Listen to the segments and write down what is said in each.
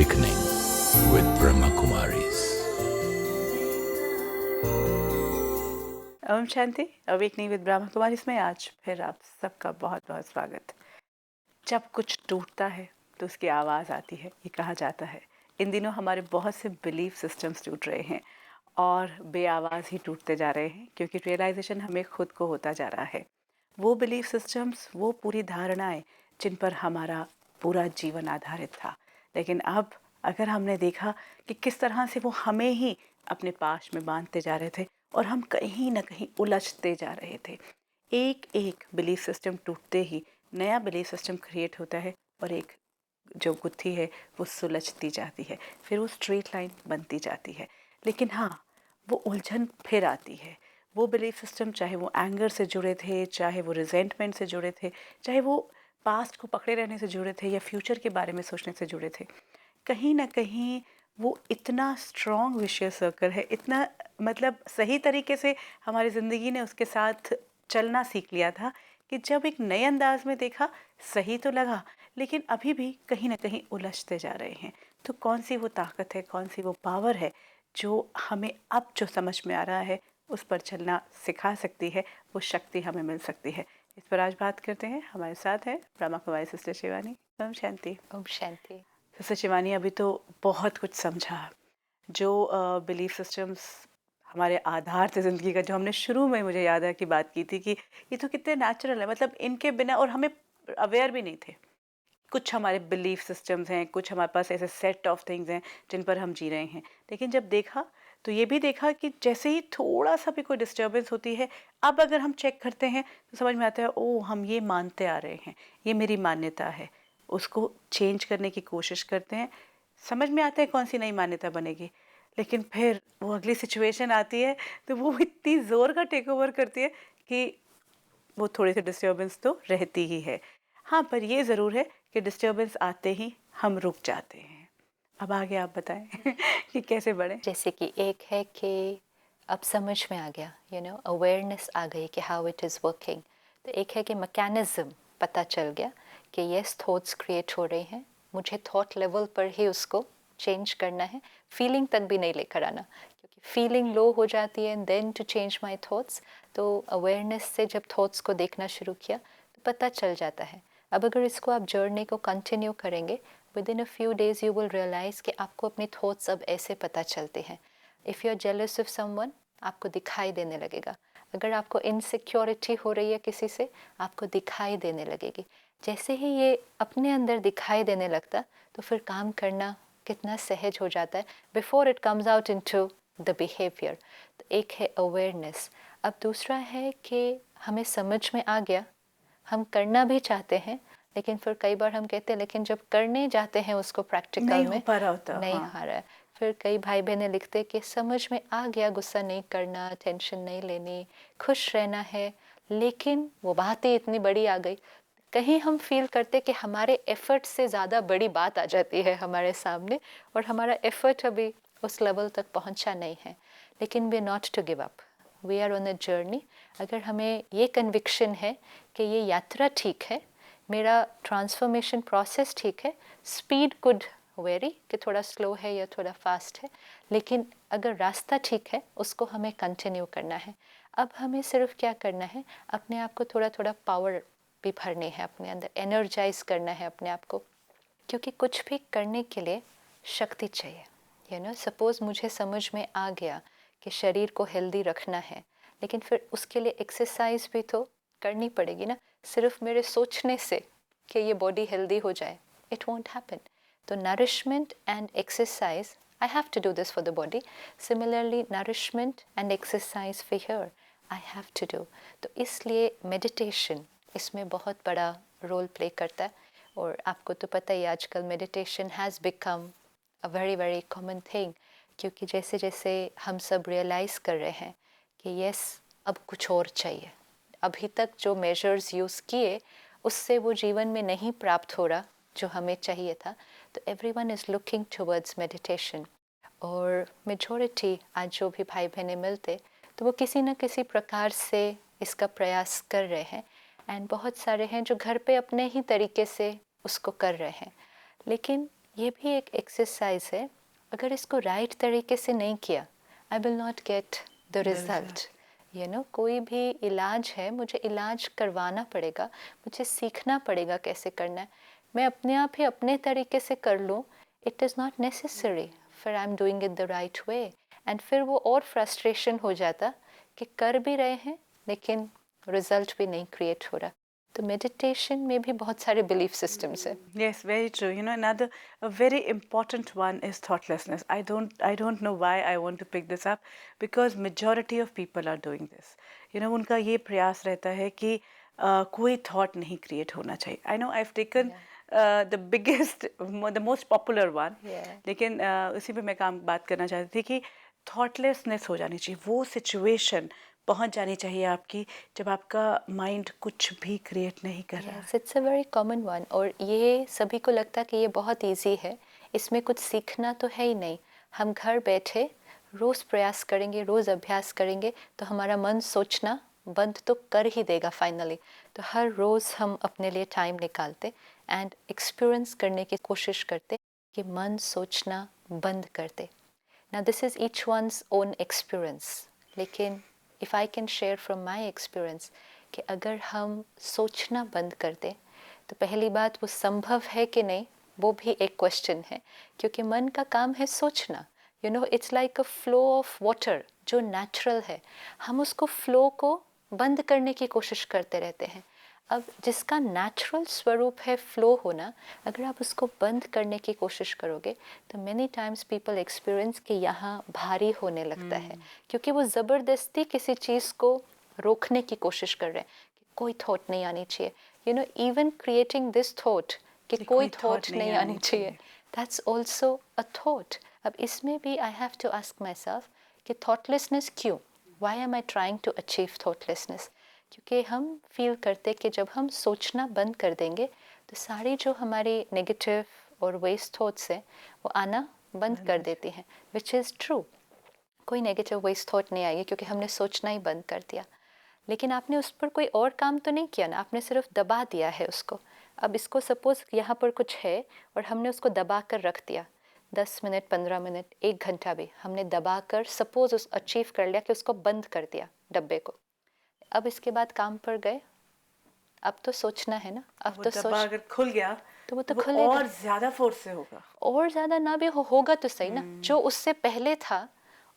Awakening with Brahma Kumaris. ओम शांति। Awakening with Brahma Kumari इसमें आज फिर आप सबका बहुत बहुत स्वागत। जब कुछ टूटता है तो उसकी आवाज़ आती है, ये कहा जाता है। इन दिनों हमारे बहुत से बिलीफ सिस्टम्स टूट रहे हैं और बेआवाज़ ही टूटते जा रहे हैं, क्योंकि रियलाइजेशन हमें खुद को होता जा रहा है। वो बिलीफ सिस्टम्स, वो पूरी धारणाएं जिन पर हमारा पूरा जीवन आधारित था, लेकिन अब अगर हमने देखा कि किस तरह से वो हमें ही अपने पास में बांधते जा रहे थे और हम कहीं ना कहीं उलझते जा रहे थे। एक एक बिलीफ सिस्टम टूटते ही नया बिलीफ सिस्टम क्रिएट होता है और एक जो गुत्थी है वो सुलझती जाती है, फिर वो स्ट्रेट लाइन बनती जाती है। लेकिन हाँ, वो उलझन फिर आती है। वो बिलीफ सिस्टम, चाहे वो एंगर से जुड़े थे, चाहे वो रिजेंटमेंट से जुड़े थे, चाहे वो पास्ट को पकड़े रहने से जुड़े थे या फ्यूचर के बारे में सोचने से जुड़े थे, कहीं ना कहीं वो इतना स्ट्रॉन्ग विशेष सर्कल है, इतना मतलब सही तरीके से हमारी ज़िंदगी ने उसके साथ चलना सीख लिया था कि जब एक नए अंदाज में देखा सही तो लगा, लेकिन अभी भी कहीं ना कहीं उलझते जा रहे हैं। तो कौन सी वो ताकत है, कौन सी वो पावर है जो हमें अब जो समझ में आ रहा है उस पर चलना सिखा सकती है, वो शक्ति हमें मिल सकती है। इस पर आज बात करते हैं। हमारे साथ है ब्रह्मा कुमारी सिस्टर शिवानी। ओम शांति। ओम शांति। सिस्टर शिवानी, अभी तो बहुत कुछ समझा। जो बिलीफ सिस्टम्स हमारे आधार थे ज़िंदगी का, जो हमने शुरू में, मुझे याद है कि बात की थी कि ये तो कितने नेचुरल है, मतलब इनके बिना, और हमें अवेयर भी नहीं थे। कुछ हमारे बिलीफ सिस्टम्स हैं, कुछ हमारे पास ऐसे सेट ऑफ थिंग्स हैं जिन पर हम जी रहे हैं। लेकिन जब देखा तो ये भी देखा कि जैसे ही थोड़ा सा भी कोई डिस्टर्बेंस होती है, अब अगर हम चेक करते हैं तो समझ में आता है, ओ हम ये मानते आ रहे हैं, ये मेरी मान्यता है। उसको चेंज करने की कोशिश करते हैं, समझ में आता है कौन सी नई मान्यता बनेगी। लेकिन फिर वो अगली सिचुएशन आती है तो वो इतनी ज़ोर का टेक ओवर करती है कि वो थोड़ी सी डिस्टर्बेंस तो रहती ही है। हाँ, पर ये ज़रूर है कि डिस्टर्बेंस आते ही हम रुक जाते हैं। अब आगे आप बताएं कि कैसे बढ़े। जैसे कि एक है कि अब समझ में आ गया, अवेयरनेस आ गई कि हाउ इट इज़ वर्किंग। तो एक है कि मैकेनिज्म पता चल गया कि यस, थॉट्स क्रिएट हो रहे हैं, मुझे थॉट लेवल पर ही उसको चेंज करना है, फीलिंग तक भी नहीं लेकर आना, क्योंकि फीलिंग लो हो जाती है and then to change my thoughts. तो अवेयरनेस से जब थॉट्स को देखना शुरू किया तो पता चल जाता है। अब अगर इसको आप जर्नी को कंटिन्यू करेंगे, within a few days you will realise कि आपको अपने थॉट्स अब ऐसे पता चलते हैं। If you are jealous of someone, आपको दिखाई देने लगेगा। अगर आपको इनसिक्योरिटी हो रही है किसी से, आपको दिखाई देने लगेगी। जैसे ही ये अपने अंदर दिखाई देने लगता तो फिर काम करना कितना सहज हो जाता है, before it comes out into the behaviour. तो एक है अवेयरनेस। अब दूसरा है कि हमें समझ में आ गया, हम करना भी चाहते हैं, लेकिन फिर कई बार हम कहते हैं, लेकिन जब करने जाते हैं उसको प्रैक्टिकल नहीं हो में पा रहा होता। नहीं हाँ, आ रहा है। फिर कई भाई बहनें लिखते कि समझ में आ गया, गुस्सा नहीं करना, टेंशन नहीं लेनी, खुश रहना है, लेकिन वो बात ही इतनी बड़ी आ गई। कहीं हम फील करते कि हमारे एफर्ट से ज़्यादा बड़ी बात आ जाती है हमारे सामने, और हमारा एफर्ट अभी उस लेवल तक पहुंचा नहीं है। लेकिन we not to give up, we are on a journey. अगर हमें ये कन्विक्शन है कि ये यात्रा ठीक है, मेरा ट्रांसफॉर्मेशन प्रोसेस ठीक है, स्पीड कुड वेरी कि थोड़ा स्लो है या थोड़ा फास्ट है, लेकिन अगर रास्ता ठीक है उसको हमें कंटिन्यू करना है। अब हमें सिर्फ क्या करना है, अपने आप को थोड़ा थोड़ा पावर भी भरनी है, अपने अंदर एनर्जाइज करना है अपने आप को, क्योंकि कुछ भी करने के लिए शक्ति चाहिए। सपोज़ मुझे समझ में आ गया कि शरीर को हेल्दी रखना है, लेकिन फिर उसके लिए एक्सरसाइज भी तो करनी पड़ेगी ना। सिर्फ मेरे सोचने से कि ये बॉडी हेल्दी हो जाए, इट वॉन्ट हैपन। तो nourishment and exercise, I have to do this for the body, similarly nourishment and exercise for here I have to do. तो इसलिए मेडिटेशन इसमें बहुत बड़ा रोल प्ले करता है। और आपको तो पता ही, आजकल meditation has become a very very common thing, क्योंकि जैसे जैसे हम सब रियलाइज़ कर रहे हैं कि यस, अब कुछ और चाहिए, अभी तक जो मेजर्स यूज़ किए उससे वो जीवन में नहीं प्राप्त हो रहा जो हमें चाहिए था, तो everyone is looking towards meditation. और मेजॉरिटी आज जो भी भाई बहनें मिलते, तो वो किसी न किसी प्रकार से इसका प्रयास कर रहे हैं, एंड बहुत सारे हैं जो घर पे अपने ही तरीके से उसको कर रहे हैं। लेकिन ये भी एक एक्सरसाइज है, अगर इसको राइट तरीके से नहीं किया, I will not get the result. कोई भी इलाज है, मुझे इलाज करवाना पड़ेगा, मुझे सीखना पड़ेगा कैसे करना है। मैं अपने आप ही अपने तरीके से कर लूँ, इट इज़ नॉट नेसेसरी, फिर I am doing it the right way, and फिर वो और फ्रस्ट्रेशन हो जाता कि कर भी रहे हैं लेकिन रिजल्ट भी नहीं क्रिएट हो रहा। तो मेडिटेशन में भी बहुत सारे बिलीफ सिस्टम्स है। Yes, very true. Another a very important one is thoughtlessness. I don't know why I want to pick this up, because majority of people are doing this. उनका ये प्रयास रहता है कि कोई थॉट नहीं क्रिएट होना चाहिए. I know I've taken the biggest, the most popular one. लेकिन उसी पे मैं बात करना चाहती थी कि थॉटलेसनेस हो जानी चाहिए. वो सिचुएशन पहुंच जानी चाहिए आपकी जब आपका माइंड कुछ भी क्रिएट नहीं कर रहा है. It's a very common one, और ये सभी को लगता है कि ये बहुत इजी है, इसमें कुछ सीखना तो है ही नहीं. हम घर बैठे रोज़ प्रयास करेंगे, रोज़ अभ्यास करेंगे तो हमारा मन सोचना बंद तो कर ही देगा फाइनली. तो हर रोज़ हम अपने लिए टाइम निकालते एंड एक्सपीरियंस करने की कोशिश करते कि मन सोचना बंद करते. Now this is each one's own experience, लेकिन if I can share from my experience कि अगर हम सोचना बंद कर दें तो पहली बात वो संभव है कि नहीं वो भी एक क्वेश्चन है, क्योंकि मन का काम है सोचना. It's like a flow of water जो नेचुरल है, हम उसको फ्लो को बंद करने की कोशिश करते रहते हैं. अब जिसका नेचुरल स्वरूप है फ्लो होना, अगर आप उसको बंद करने की कोशिश करोगे तो मेनी टाइम्स पीपल एक्सपीरियंस कि यहाँ भारी होने लगता है, क्योंकि वो ज़बरदस्ती किसी चीज़ को रोकने की कोशिश कर रहे हैं कि कोई थॉट नहीं आनी चाहिए. इवन क्रिएटिंग दिस थॉट कि कोई थॉट नहीं आनी चाहिए, दैट्स ऑल्सो अ थॉट. अब इसमें भी I have to ask myself कि थॉटलेसनेस क्यों, why am I trying to achieve thoughtlessness. क्योंकि हम फील करते कि जब हम सोचना बंद कर देंगे तो सारी जो हमारी नेगेटिव और वेस्ट थॉट्स हैं वो आना बंद कर देती हैं, विच इज़ ट्रू. कोई नेगेटिव वेस्ट थॉट नहीं आएगी क्योंकि हमने सोचना ही बंद कर दिया. लेकिन आपने उस पर कोई और काम तो नहीं किया ना, आपने सिर्फ दबा दिया है उसको. अब इसको सपोज यहाँ पर कुछ है और हमने उसको दबा कर रख दिया, 10 मिनट 15 मिनट 1 घंटा भी हमने दबा कर सपोज उस अचीव कर लिया कि उसको बंद कर दिया डब्बे को. अब इसके बाद काम पर गए, अब तो सोचना है ना. अब तो सोच, अगर खुल गया तो वो तो खुलेगा और ज़्यादा फोर्स से होगा, और ज़्यादा ना भी होगा तो सही ना. जो उससे पहले था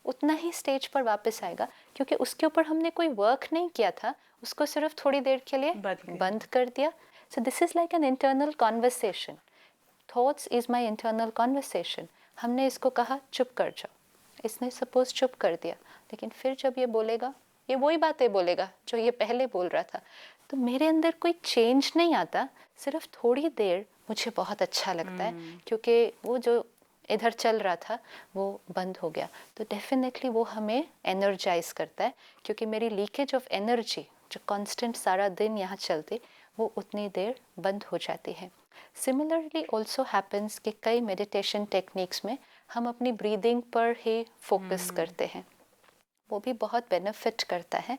उतना ही स्टेज पर वापस आएगा, क्योंकि उसके ऊपर हमने कोई वर्क नहीं किया था, उसको सिर्फ थोड़ी देर के लिए बंद कर दिया. So this is like an internal conversation. Thoughts is my internal conversation. हमने इसको कहा चुप कर जाओ, इसने सपोज चुप कर दिया, लेकिन फिर जब ये बोलेगा ये वही बातें बोलेगा जो ये पहले बोल रहा था. तो मेरे अंदर कोई चेंज नहीं आता, सिर्फ थोड़ी देर मुझे बहुत अच्छा लगता है क्योंकि वो जो इधर चल रहा था वो बंद हो गया. तो डेफिनेटली वो हमें एनर्जाइज करता है, क्योंकि मेरी लीकेज ऑफ एनर्जी जो कांस्टेंट सारा दिन यहाँ चलती वो उतनी देर बंद हो जाती है. सिमिलरली ऑल्सो हैपन्स कि कई मेडिटेशन टेक्निक्स में हम अपनी ब्रीदिंग पर ही फोकस करते हैं. वो भी बहुत बेनिफिट करता है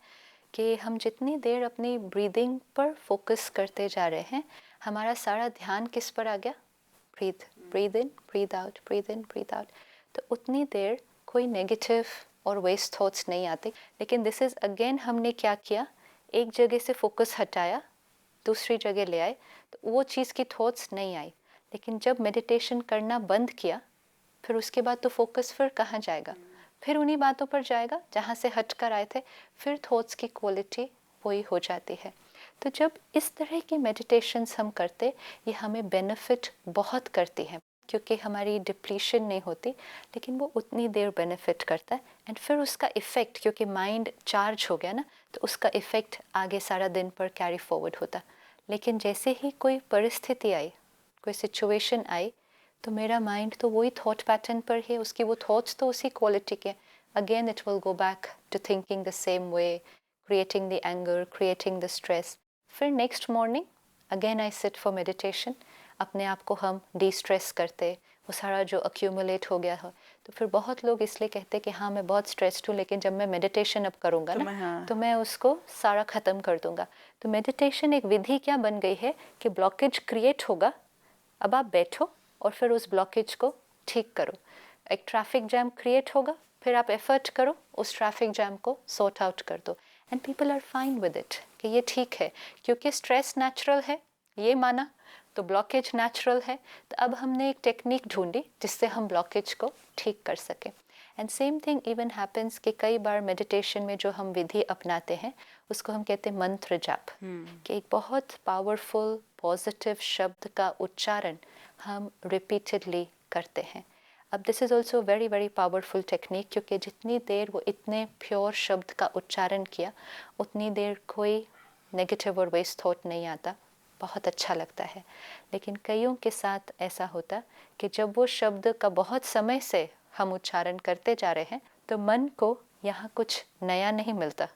कि हम जितनी देर अपनी ब्रीदिंग पर फोकस करते जा रहे हैं, हमारा सारा ध्यान किस पर आ गया, breathe in breathe out, breathe in breathe out. तो उतनी देर कोई नेगेटिव और वेस्ट थॉट्स नहीं आते. लेकिन दिस इज़ अगेन हमने क्या किया, एक जगह से फोकस हटाया दूसरी जगह ले आए तो वो चीज़ की थॉट्स नहीं आई. लेकिन जब मेडिटेशन करना बंद किया फिर उसके बाद तो फोकस फिर कहाँ जाएगा, फिर उन्हीं बातों पर जाएगा जहाँ से हट कर आए थे. फिर थॉट्स की क्वालिटी वही हो जाती है. तो जब इस तरह की मेडिटेशंस हम करते, ये हमें बेनिफिट बहुत करती हैं, क्योंकि हमारी डिप्लीशन नहीं होती, लेकिन वो उतनी देर बेनिफिट करता है. एंड फिर उसका इफ़ेक्ट, क्योंकि माइंड चार्ज हो गया ना, तो उसका इफ़ेक्ट आगे सारा दिन पर कैरी फॉरवर्ड होता. लेकिन जैसे ही कोई परिस्थिति आई, कोई सिचुएशन आई, तो मेरा माइंड तो वही थॉट पैटर्न पर है, उसकी वो थॉट्स तो उसी क्वालिटी के. Again it will go back to thinking the same way, creating the anger, creating the stress. फिर next morning again I sit for meditation. अपने आप को हम डी स्ट्रेस करते, वो सारा जो अक्यूमुलेट हो गया हो. तो फिर बहुत लोग इसलिए कहते कि हाँ मैं बहुत स्ट्रेस्ड हूँ, लेकिन जब मैं मेडिटेशन अब करूँगा ना तो मैं उसको सारा ख़त्म कर दूँगा. तो मेडिटेशन एक विधि क्या बन गई है कि ब्लॉकेज क्रिएट होगा, अब आप बैठो और फिर उस ब्लॉकेज को ठीक करो। एक ट्रैफिक जैम क्रिएट होगा, फिर आप एफर्ट करो, उस ट्रैफिक जैम को सॉर्ट आउट कर दो, and people are fine with it कि ये ठीक है, क्योंकि स्ट्रेस नेचुरल है, ये माना, तो ब्लॉकेज नेचुरल है। तो अब हमने एक टेक्निक ढूंढी जिससे हम ब्लॉकेज को ठीक कर सकें। And same thing even happens कि कई बार मेडिटेशन में जो हम विधि अपनाते हैं उसको हम कहते हैं मंत्र जाप, कि एक बहुत पावरफुल पॉजिटिव शब्द का उच्चारण हम रिपीटेडली करते हैं। अब this is also very very powerful technique, क्योंकि जितनी देर वो इतने प्योर शब्द का उच्चारण किया उतनी देर कोई नेगेटिव और वेस्ट थॉट नहीं आता, बहुत अच्छा लगता है। लेकिन कईयों के साथ ऐसा होता कि जब वो शब्द का बहुत समय से हम उच्चारण करते जा रहे हैं तो मन को यहाँ कुछ नया नहीं मिलता,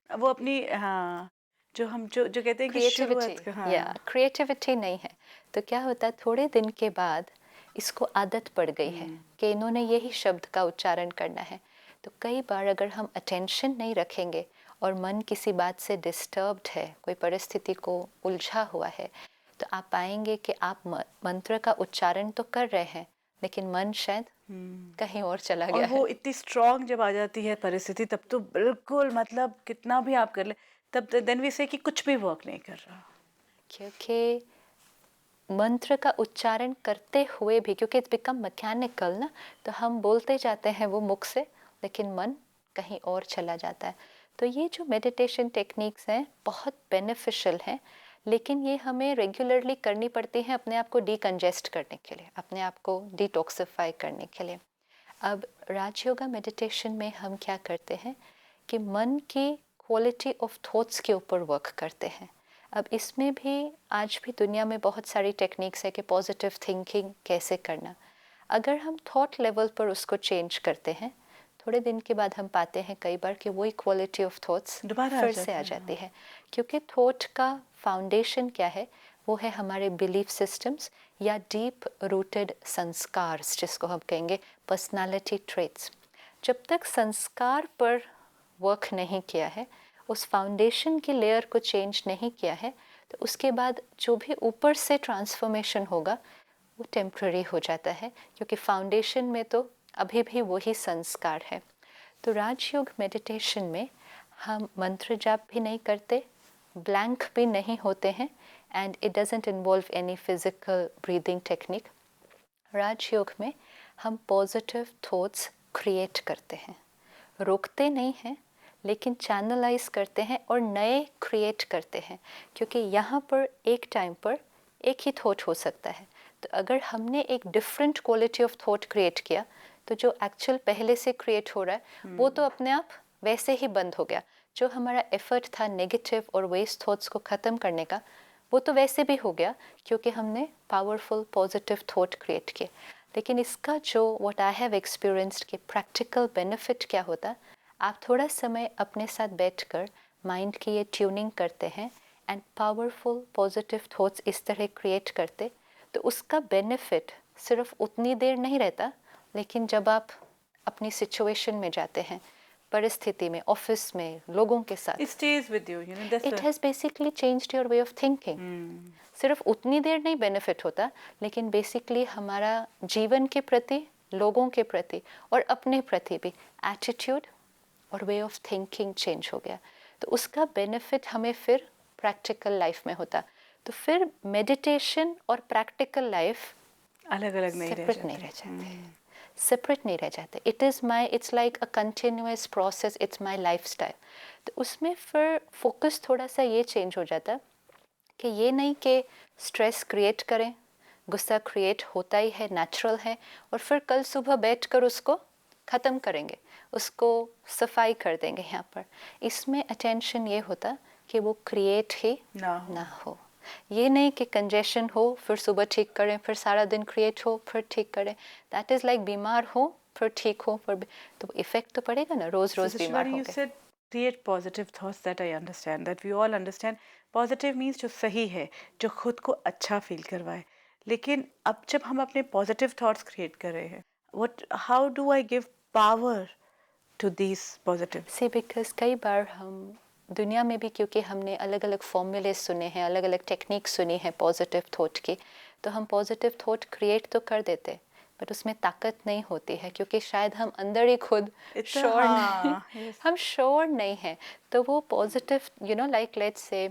वो अपनी हाँ जो हम जो कहते हैं कि क्रिएटिविटी या क्रिएटिविटी नहीं है। तो क्या होता है, थोड़े दिन के बाद इसको आदत पड़ गई है कि इन्होंने यही शब्द का उच्चारण करना है। तो कई बार अगर हम अटेंशन नहीं रखेंगे और मन किसी बात से डिस्टर्ब्ड है, कोई परिस्थिति को उलझा हुआ है, तो आप पाएंगे कि आप मंत्र का उच्चारण तो कर रहे हैं लेकिन मन शायद कहीं और चला गया और वो है। इतनी स्ट्रांग जब आ जाती है परिस्थिति तब तो बिल्कुल मतलब कितना भी आप कर ले तब देन वी से कि कुछ भी वर्क नहीं कर रहा, क्योंकि मंत्र का उच्चारण करते हुए भी, क्योंकि इट्स बिकम मैकेनिकल ना, तो हम बोलते जाते हैं वो मुख से लेकिन मन कहीं और चला जाता है। तो ये जो मेडिटेशन टेक्निक्स हैं बहुत बेनिफिशियल हैं, लेकिन ये हमें रेगुलरली करनी पड़ती हैं अपने आप को डीकंजेस्ट करने के लिए, अपने आप को डिटॉक्सिफाई करने के लिए। अब राजयोगा मेडिटेशन में हम क्या करते हैं कि मन की क्वालिटी ऑफ थॉट्स के ऊपर वर्क करते हैं। अब इसमें भी आज भी दुनिया में बहुत सारी टेक्निक्स है कि पॉजिटिव थिंकिंग कैसे करना। अगर हम थॉट लेवल पर उसको चेंज करते हैं, थोड़े दिन के बाद हम पाते हैं कई बार कि वही क्वालिटी ऑफ थॉट्स फिर से आ जाती है, क्योंकि थॉट का फाउंडेशन क्या है, वो है हमारे बिलीफ सिस्टम्स या डीप रूटेड संस्कार, जिसको हम कहेंगे पर्सनालिटी ट्रेट्स। जब तक संस्कार पर वर्क नहीं किया है, उस फाउंडेशन की लेयर को चेंज नहीं किया है, तो उसके बाद जो भी ऊपर से ट्रांसफॉर्मेशन होगा वो टेम्प्ररी हो जाता है, क्योंकि फाउंडेशन में तो अभी भी वही संस्कार है। तो राजयोग मेडिटेशन में हम मंत्र जाप भी नहीं करते, ब्लैंक भी नहीं होते हैं, and it doesn't involve any physical breathing technique. Rajyoga में हम पॉजिटिव थॉट्स क्रिएट करते हैं, रोकते नहीं हैं लेकिन चैनलाइज करते हैं और नए क्रिएट करते हैं, क्योंकि यहाँ पर एक टाइम पर एक ही थॉट हो सकता है। तो अगर हमने एक different quality of thought create किया तो जो एक्चुअल पहले से क्रिएट हो रहा है वो तो अपने आप वैसे ही बंद हो गया। जो हमारा एफर्ट था नेगेटिव और वेस्ट थॉट्स को ख़त्म करने का, वो तो वैसे भी हो गया क्योंकि हमने पावरफुल पॉजिटिव थॉट क्रिएट किए। लेकिन इसका जो व्हाट आई हैव एक्सपीरियंस्ड के प्रैक्टिकल बेनिफिट क्या होता, आप थोड़ा समय अपने साथ बैठकर माइंड की ये ट्यूनिंग करते हैं एंड पावरफुल पॉजिटिव थॉट्स इस तरह क्रिएट करते, तो उसका बेनिफिट सिर्फ उतनी देर नहीं रहता, लेकिन जब आप अपनी सिचुएशन में जाते हैं, परिस्थिति में, ऑफिस में, लोगों के साथ, it stays with you, you know, that's it has basically changed your way of thinking. सिर्फ उतनी देर नहीं बेनिफिट होता, लेकिन बेसिकली हमारा जीवन के प्रति, लोगों के प्रति और अपने प्रति भी एटीट्यूड और वे ऑफ थिंकिंग चेंज हो गया। तो उसका बेनिफिट हमें फिर प्रैक्टिकल लाइफ में होता। तो फिर मेडिटेशन और प्रैक्टिकल लाइफ अलग अलग नहीं सेपरेट नहीं रह जाते, सेपरेट नहीं रह जाते। It's like a continuous process, it's my life style. तो उसमें फिर फोकस थोड़ा सा ये चेंज हो जाता कि ये नहीं कि स्ट्रेस क्रिएट करें, गुस्सा क्रिएट होता ही है, नेचुरल है, और फिर कल सुबह बैठ कर उसको ख़त्म करेंगे, उसको सफाई कर देंगे। यहाँ पर इसमें अटेंशन ये होता कि वो क्रिएट ही ना हो। ये नहीं कि कंजेशन हो फिर सुबह ठीक करें, फिर सारा दिन क्रिएट हो फिर ठीक करें। दैट इज़ लाइक बीमार हो फिर ठीक हो, फिर तो इफेक्ट तो पड़ेगा ना, रोज़ रोज़ बीमार हो गए। Create positive thoughts, that I understand, that we all understand. Positive means जो सही है, जो खुद को अच्छा फील करवाए। लेकिन अब जब हम अपने पॉजिटिव थॉट्स क्रिएट कर रहे हैं, how do I give power to these positive? See, because कई बार हम दुनिया में भी क्योंकि हमने अलग अलग फॉर्मूले सुने हैं, अलग अलग टेक्निक सुनी है पॉजिटिव थॉट की, तो हम पॉजिटिव थॉट क्रिएट तो कर देते, बट उसमें ताकत नहीं होती है क्योंकि शायद हम अंदर ही खुद श्योर हम श्योर नहीं हैं। तो वो पॉजिटिव लाइक लेट्स से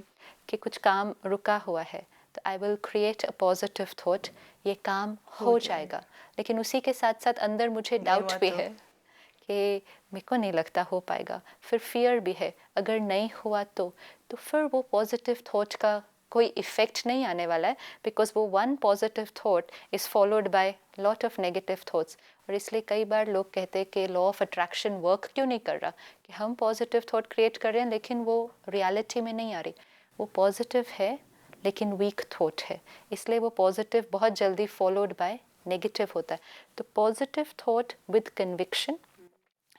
कि कुछ काम रुका हुआ है, तो I will create a positive thought, ये काम हो जाएगा। लेकिन उसी के साथ साथ अंदर मुझे डाउट भी है कि मेरे को नहीं लगता हो पाएगा, फिर फियर भी है अगर नहीं हुआ तो फिर वो पॉजिटिव थॉट का कोई इफ़ेक्ट नहीं आने वाला है, बिकॉज वो one positive thought is followed by lot of negative thoughts. और इसलिए कई बार लोग कहते हैं कि लॉ ऑफ अट्रैक्शन वर्क क्यों नहीं कर रहा, कि हम पॉजिटिव थॉट क्रिएट कर रहे हैं लेकिन वो रियलिटी में नहीं आ रही। वो पॉजिटिव है लेकिन वीक थॉट है, इसलिए वो पॉजिटिव बहुत जल्दी फॉलोड बाय नेगेटिव होता है। तो positive thought with conviction,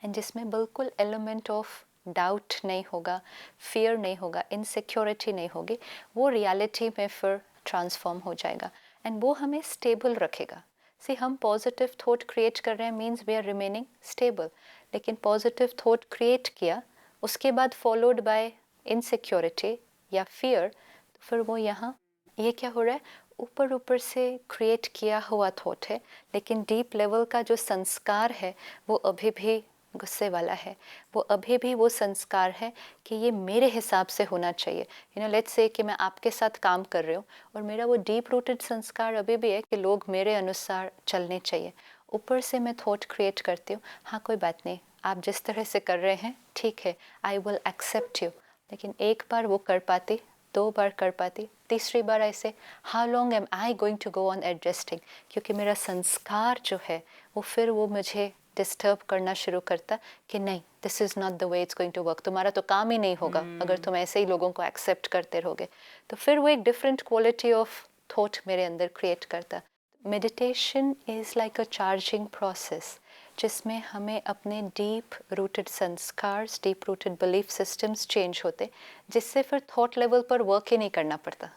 and जिसमें बिल्कुल एलिमेंट ऑफ डाउट नहीं होगा, फियर नहीं होगा, इनसिक्योरिटी नहीं होगी, वो रियलिटी में फिर ट्रांसफॉर्म हो जाएगा एंड वो हमें स्टेबल रखेगा। सी हम पॉजिटिव थॉट क्रिएट कर रहे हैं means we are remaining stable, लेकिन पॉजिटिव थॉट क्रिएट किया उसके बाद फॉलोड बाय इनसिक्योरिटी या फियर, तो फिर वो यहाँ ये क्या हो रहा है, ऊपर ऊपर से क्रिएट किया हुआ थॉट है लेकिन डीप लेवल का जो संस्कार है वो अभी भी गुस्से वाला है, वो अभी भी वो संस्कार है कि ये मेरे हिसाब से होना चाहिए। लेट्स से कि मैं आपके साथ काम कर रही हूँ और मेरा वो डीप रूटेड संस्कार अभी भी है कि लोग मेरे अनुसार चलने चाहिए। ऊपर से मैं थॉट क्रिएट करती हूँ, हाँ कोई बात नहीं, आप जिस तरह से कर रहे हैं ठीक है, आई विल एक्सेप्ट यू। लेकिन एक बार वो कर पाती, दो बार कर पाती, तीसरी बार ऐसे how long am I going to go on adjusting, क्योंकि मेरा संस्कार जो है वो फिर वो मुझे डिस्टर्ब करना शुरू करता कि नहीं, this is not the way it's going to work, तुम्हारा तो काम ही नहीं होगा अगर तुम ऐसे ही लोगों को एक्सेप्ट करते रहोगे। तो फिर वो एक डिफरेंट क्वालिटी ऑफ थॉट मेरे अंदर क्रिएट करता। Meditation is like a charging process, जिसमें हमें अपने डीप रूटेड संस्कार, deep rooted belief systems change होते, जिससे फिर थॉट लेवल पर वर्क ही नहीं करना पड़ता।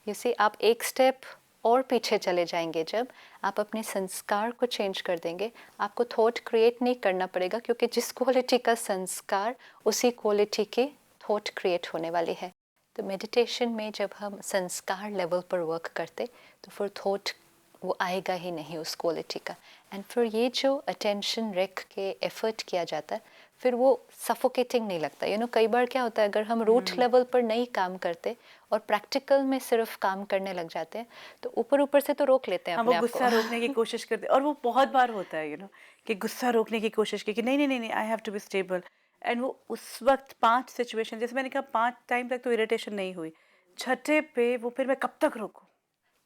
यू सी, आप एक स्टेप और पीछे चले जाएंगे जब आप अपने संस्कार को चेंज कर देंगे, आपको थॉट क्रिएट नहीं करना पड़ेगा, क्योंकि जिस क्वालिटी का संस्कार उसी क्वालिटी की थॉट क्रिएट होने वाली है। तो मेडिटेशन में जब हम संस्कार लेवल पर वर्क करते तो फिर थॉट वो आएगा ही नहीं उस क्वालिटी का, एंड फिर ये जो अटेंशन रख के एफर्ट किया जाता है फिर वो सफोकेटिंग नहीं लगता। कई बार क्या होता है, अगर हम रूट लेवल पर नहीं काम करते और प्रैक्टिकल में सिर्फ काम करने लग जाते हैं तो ऊपर ऊपर से तो रोक लेते हैं हम अपने वो आप गुस्सा को। रोकने की कोशिश करते हैं, और वो बहुत बार होता है कि गुस्सा रोकने की कोशिश की कि नहीं नहीं नहीं नहीं, I have to be stable, and वो उस वक्त 5 सिचुएशन, जैसे मैंने कहा 5 टाइम तक तो इरिटेशन नहीं हुई, छठे पे वो फिर मैं कब तक रोकूं,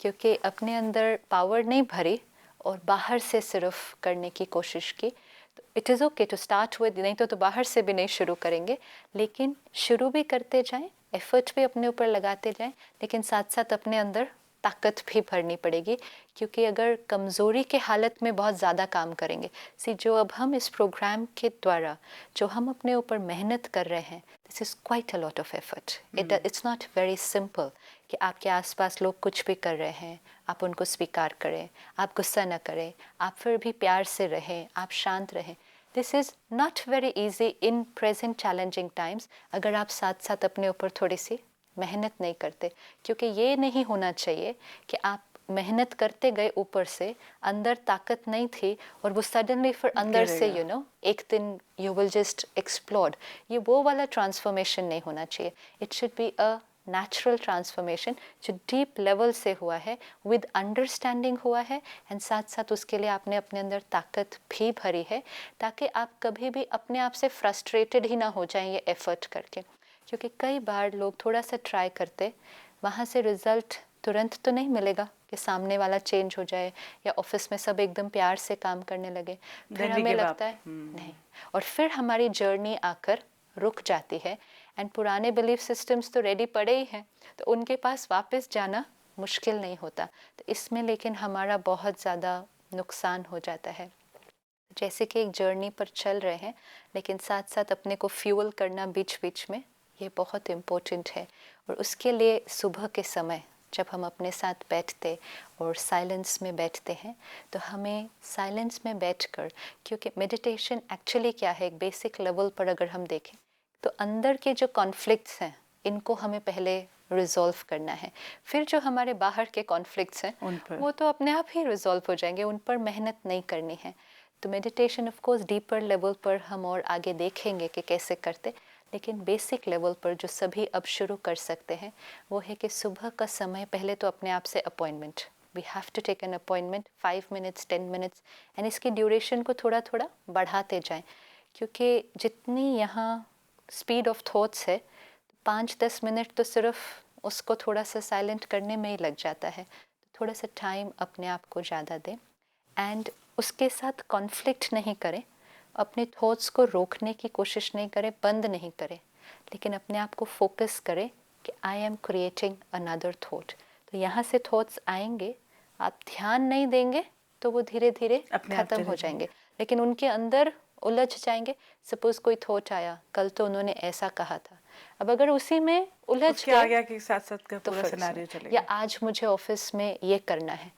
क्योंकि अपने अंदर पावर नहीं भरी और बाहर से सिर्फ करने की कोशिश की। तो it is okay to start with, नहीं तो बाहर से भी नहीं शुरू करेंगे, लेकिन शुरू भी करते जाएं, एफर्ट भी अपने ऊपर लगाते जाएं, लेकिन साथ साथ अपने अंदर ताकत भी भरनी पड़ेगी। क्योंकि अगर कमज़ोरी के हालत में बहुत ज़्यादा काम करेंगे, जो अब हम इस प्रोग्राम के द्वारा जो हम अपने ऊपर मेहनत कर रहे हैं, this is quite a lot of effort. It's not very simple कि आपके आसपास लोग कुछ भी कर रहे हैं आप उनको स्वीकार करें, आप गुस्सा न करें, आप फिर भी प्यार से रहें, आप शांत रहें। This is not very easy in present challenging times, अगर आप साथ साथ अपने ऊपर थोड़ी सी मेहनत नहीं करते। क्योंकि ये नहीं होना चाहिए कि आप मेहनत करते गए, ऊपर से अंदर ताकत नहीं थी और वो सडनली फिर अंदर से एक दिन यू विल जस्ट एक्सप्लोड। ये वो वाला ट्रांसफॉर्मेशन नहीं होना चाहिए। It should be a natural transformation जो डीप लेवल से हुआ है, विद अंडरस्टैंडिंग हुआ है, एंड साथ साथ उसके लिए आपने अपने अंदर ताकत भी भरी है, ताकि आप कभी भी अपने आप से फ्रस्ट्रेटेड ही ना हो जाएं ये एफर्ट करके। क्योंकि कई बार लोग थोड़ा सा ट्राई करते, वहाँ से रिजल्ट तुरंत तो नहीं मिलेगा कि सामने वाला चेंज हो जाए या ऑफिस में सब एकदम प्यार से काम करने लगे, फिर हमें लगता है नहीं, और फिर हमारी जर्नी आकर रुक जाती है, एंड पुराने बिलीफ सिस्टम्स तो रेडी पड़े ही हैं, तो उनके पास वापस जाना मुश्किल नहीं होता। तो इसमें लेकिन हमारा बहुत ज़्यादा नुकसान हो जाता है। जैसे कि एक जर्नी पर चल रहे हैं, लेकिन साथ साथ अपने को फ्यूल करना बीच बीच में, ये बहुत इम्पोर्टेंट है। और उसके लिए सुबह के समय जब हम अपने साथ बैठते और साइलेंस में बैठते हैं, तो हमें साइलेंस में बैठकर, क्योंकि मेडिटेशन एक्चुअली क्या है, एक बेसिक लेवल पर अगर हम देखें, तो अंदर के जो कॉन्फ्लिक्ट्स हैं इनको हमें पहले रिजॉल्व करना है, फिर जो हमारे बाहर के कॉन्फ्लिक्ट्स हैं वो तो अपने आप ही रिजॉल्व हो जाएंगे, उन पर मेहनत नहीं करनी है। तो meditation of course deeper level पर हम और आगे देखेंगे कि कैसे करते, लेकिन बेसिक लेवल पर जो सभी अब शुरू कर सकते हैं वो है कि सुबह का समय पहले तो अपने आप से appointment, we have to take an appointment 5 minutes 10 minutes, and इसकी ड्यूरेशन को थोड़ा थोड़ा बढ़ाते जाएं, क्योंकि जितनी यहाँ स्पीड ऑफ थॉट्स है 5-10 मिनट तो सिर्फ उसको थोड़ा सा साइलेंट करने में ही लग जाता है। तो थोड़ा सा टाइम अपने आप को ज़्यादा दें, एंड उसके साथ कॉन्फ्लिक्ट नहीं करें, अपने थॉट्स को रोकने की कोशिश नहीं करें, बंद नहीं करें, लेकिन अपने आप को फोकस करें कि I am creating another thought. तो यहाँ से थॉट्स आएंगे, आप ध्यान नहीं देंगे तो वो धीरे धीरे ख़त्म हो जाएंगे, लेकिन उनके अंदर उलझ जाएंगे। सपोज कोई थॉट आया, कल तो उन्होंने ऐसा कहा था, अब अगर उसी में उलझ गया कि साथ साथ का तो पूरा सिनेरियो चलेगा, या आज मुझे ऑफिस में ये करना है,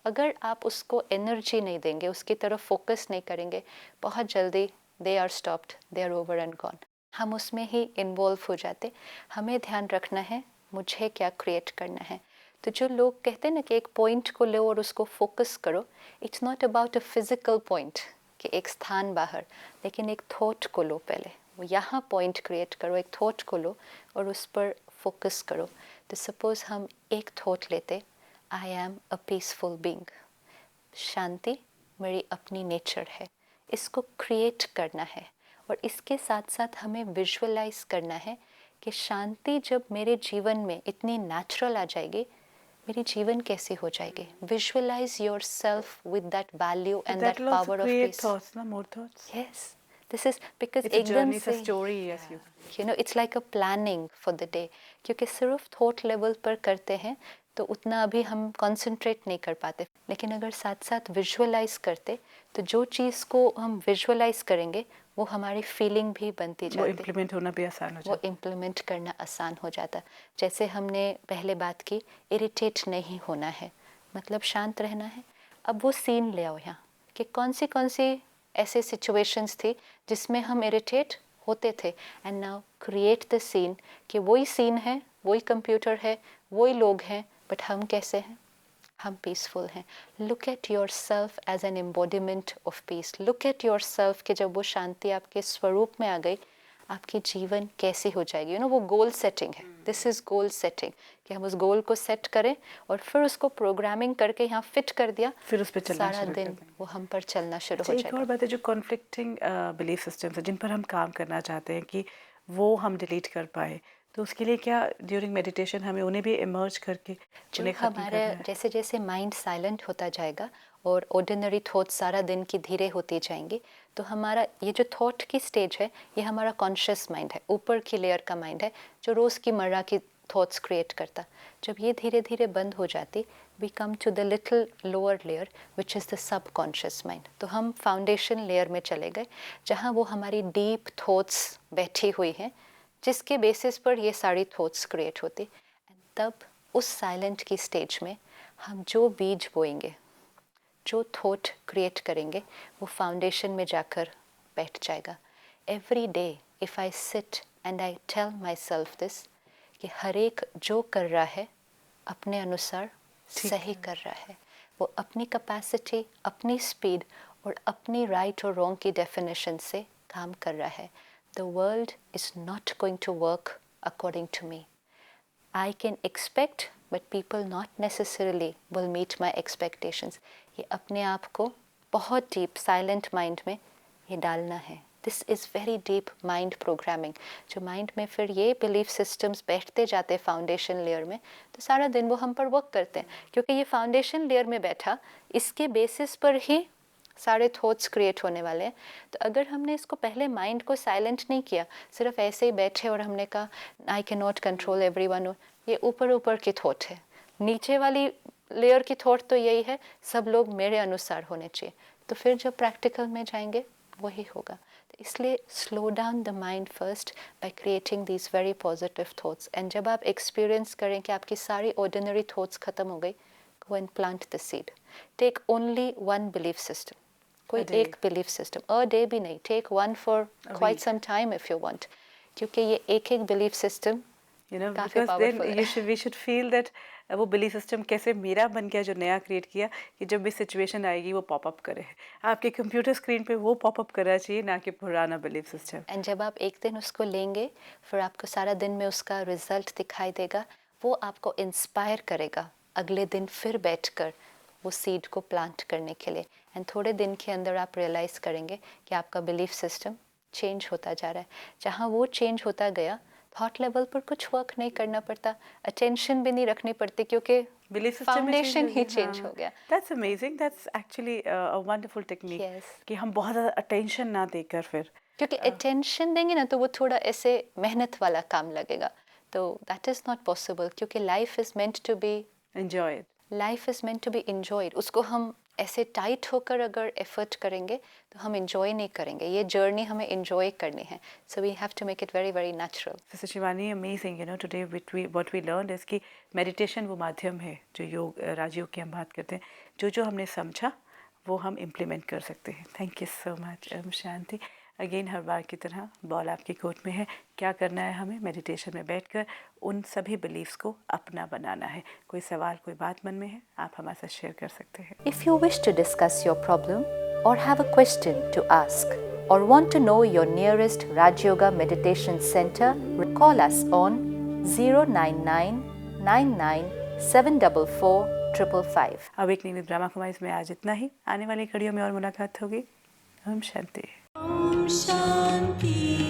अगर आप उसको एनर्जी नहीं देंगे, उसकी तरफ फोकस नहीं करेंगे, बहुत जल्दी they are stopped, they are over and gone, हम उसमें ही इन्वॉल्व हो जाते। हमें ध्यान रखना है मुझे क्या क्रिएट करना है। तो जो लोग कहते हैं ना कि एक पॉइंट को लो और उसको फोकस करो, it's not about a physical point कि एक स्थान बाहर, लेकिन एक थॉट को लो पहले, वो यहाँ पॉइंट क्रिएट करो, एक थॉट को लो और उस पर फोकस करो। तो सपोज हम एक थॉट लेते, I am a peaceful being, शांति मेरी अपनी नेचर है, इसको क्रिएट करना है। और इसके साथ साथ हमें विजुअलाइज करना है कि शांति जब मेरे जीवन में इतनी नेचुरल आ जाएगी, मेरी जीवन कैसी हो जाएगी। Visualise yourself with that value and that power of peace. Yes, this is because एकदम से you know it's like a planning for the day, क्योंकि सिर्फ थॉट लेवल पर करते हैं तो उतना अभी हम कंसंट्रेट नहीं कर पाते, लेकिन अगर साथ साथ विजुअलाइज करते तो जो चीज़ को हम विजुअलाइज करेंगे वो हमारी फीलिंग भी बनती जाती, वो इम्प्लीमेंट होना भी आसान हो जाता, वो इम्प्लीमेंट करना आसान हो जाता। जैसे हमने पहले बात की, इरिटेट नहीं होना है, मतलब शांत रहना है। अब वो सीन ले आओ यहाँ कि कौन सी ऐसे सिचुएशंस थी जिसमें हम इरिटेट होते थे, and now create the scene कि वही सीन है, वही कंप्यूटर है, वही लोग हैं, बट हम कैसे हैं, हम पीसफुल हैं। Look at yourself as an embodiment of peace, look at yourself कि जब वो शांति आपके स्वरूप में आ गई, आपकी जीवन कैसी हो जाएगी। यू नो वो गोल सेटिंग है, दिस इज गोल सेटिंग, कि हम उस गोल को सेट करें और फिर उसको प्रोग्रामिंग करके यहाँ फिट कर दिया, फिर उस पे चलना सारा दिन वो हम पर चलना शुरू हो जाएगा। एक और बात है, जो कॉन्फ्लिक्टिंग बिलीफ सिस्टम्स है जिन पर हम काम करना चाहते हैं कि वो हम डिलीट कर पाए, तो उसके लिए क्या ड्यूरिंग मेडिटेशन हमें उन्हें भी इमर्ज करके जो हमारे जैसे जैसे माइंड साइलेंट होता जाएगा और ऑर्डिनरी थॉट सारा दिन की धीरे होती जाएंगी, तो हमारा ये जो थॉट की स्टेज है ये हमारा कॉन्शियस माइंड है, ऊपर की लेयर का माइंड है जो रोज़ की मर्रा की थॉट्स क्रिएट करता। जब ये धीरे धीरे बंद हो जाती, we come to the little lower layer which is the subconscious mind. तो हम फाउंडेशन लेयर में चले गए जहाँ वो हमारी डीप थॉट्स बैठी हुई हैं, जिसके बेसिस पर ये सारी थॉट्स क्रिएट होती। एंड तब उस साइलेंट की स्टेज में हम जो बीज बोएंगे, जो थॉट क्रिएट करेंगे, वो फाउंडेशन में जाकर बैठ जाएगा। Every day if I sit and I tell myself this कि हर एक जो कर रहा है अपने अनुसार सही कर रहा है, वो अपनी कैपेसिटी, अपनी स्पीड और अपनी राइट और रॉन्ग की डेफिनेशन से काम कर रहा है। The world is not going to work according to me. I can expect, but people not necessarily will meet my expectations. ये अपने आप को बहुत डीप साइलेंट माइंड में ये डालना है। This is very deep mind programming, जो माइंड में फिर ये बिलीफ सिस्टम्स बैठते जाते फाउंडेशन लेयर में, तो सारा दिन वो हम पर वर्क करते हैं, क्योंकि ये फाउंडेशन लेयर में बैठा, इसके बेसिस पर ही सारे थॉट्स क्रिएट होने वाले हैं। तो अगर हमने इसको पहले माइंड को साइलेंट नहीं किया, सिर्फ ऐसे ही बैठे और हमने कहा I can not control everyone, ये ऊपर ऊपर की थॉट है। नीचे वाली लेयर की थॉट तो यही है, सब लोग मेरे अनुसार होने चाहिए। तो फिर जब प्रैक्टिकल में जाएंगे वही होगा। तो इसलिए slow down the mind first by creating these very positive thoughts. And जब आप एक्सपीरियंस करें कि आपकी सारी ऑर्डिनरी थॉट्स खत्म हो गई, go and plant the seed. Take only one belief system, कोई एक बिलीफ सिस्टम, अ डे भी नहीं, take one for quite some time if you want, क्योंकि ये एक बिलीफ सिस्टम You know, काफी because then powerful है। we should feel that वो बिलीफ सिस्टम कैसे मेरा बन गया जो नया क्रिएट किया कि जब भी सिचुएशन आएगी वो पॉपअप करे। आपके कंप्यूटर स्क्रीन पे वो पॉपअप करना चाहिए, ना कि पुराना बिलीफ सिस्टम। एंड जब आप एक दिन उसको लेंगे फिर आपको सारा दिन में उसका रिजल्ट दिखाई देगा, वो आपको इंस्पायर करेगा अगले दिन फिर बैठकर वो सीड को प्लांट करने के लिए। एंड थोड़े दिन के अंदर आप रियलाइज़ करेंगे कि आपका बिलीफ सिस्टम चेंज होता जा रहा है। जहाँ वो चेंज होता गया, थॉट लेवल पर कुछ वर्क नहीं करना पड़ता, अटेंशन भी नहीं रखनी पड़ती, क्योंकि बिलीफ फाउंडेशन ही चेंज हो गया। That's amazing, that's actually a wonderful technique Yes. कि हम बहुत ज़्यादा अटेंशन ना देकर फिर क्योंकि अटेंशन देंगे ना तो वो थोड़ा ऐसे मेहनत वाला काम लगेगा, तो दैट इज़ नॉट पॉसिबल। क्योंकि life is meant to be enjoy. Life is meant to be enjoyed. उसको हम ऐसे टाइट होकर अगर एफर्ट करेंगे तो हम इंजॉय नहीं करेंगे। ये जर्नी हमें इंजॉय करनी है, so we have to make it very very natural. Sister Shivani, amazing. You know, today what we learned is कि meditation वो माध्यम है जो योग राजयोग की हम बात करते हैं, जो हमने समझा वो हम implement कर सकते हैं। Thank you so much, शांति। अगेन हर बार की तरह बॉल आपकी कोर्ट में है। क्या करना है हमें? मेडिटेशन में बैठकर उन सभी बिलीव्स को अपना बनाना है। कोई सवाल, कोई बात मन में है, आप हमारे साथ शेयर कर सकते हैं। If you wish to discuss your problem or have a question to ask or want to know your nearest Raj Yoga Meditation Center, call us on 099 99 744 555. Awakening with Brahma कुमारी में आज इतना ही। आने वाली कड़ियों में और मुलाकात होगी। ओम शांति। Om Shanti.